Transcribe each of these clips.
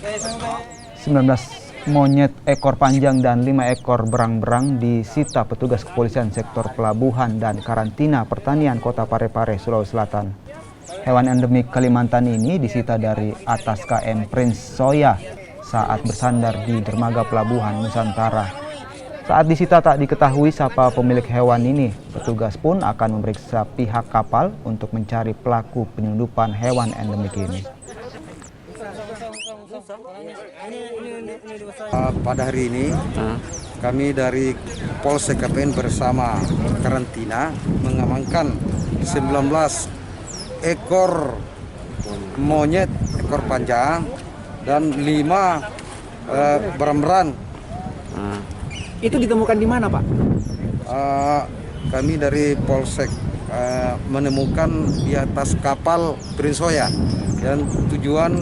19 monyet ekor panjang dan 5 ekor berang-berang disita petugas kepolisian sektor pelabuhan dan karantina pertanian Kota Parepare, Sulawesi Selatan. Hewan endemik Kalimantan ini disita dari atas KM Prince Soya saat bersandar di dermaga pelabuhan Nusantara. Saat disita tak diketahui siapa pemilik hewan ini. Petugas pun akan memeriksa pihak kapal untuk mencari pelaku penyelundupan hewan endemik ini. Pada hari ini kami dari Polsek KPN bersama karantina mengamankan 19 ekor monyet ekor panjang dan 5 berang-berang. Itu ditemukan di mana, Pak? Kami dari Polsek menemukan di atas kapal Prince Soya dan tujuan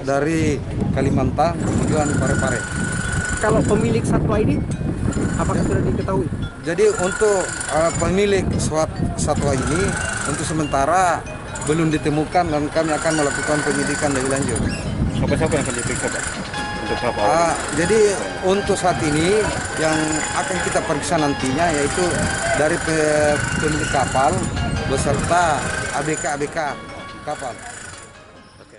dari Kalimantan tujuan Parepare. Kalau pemilik satwa ini apakah sudah diketahui? Jadi untuk pemilik satwa ini untuk sementara belum ditemukan dan kami akan melakukan penyidikan lebih lanjut. Siapa yang akan diperiksa, Pak? Untuk berapa? Jadi untuk saat ini yang akan kita periksa nantinya yaitu dari pemilik kapal beserta ABK kapal. Oke.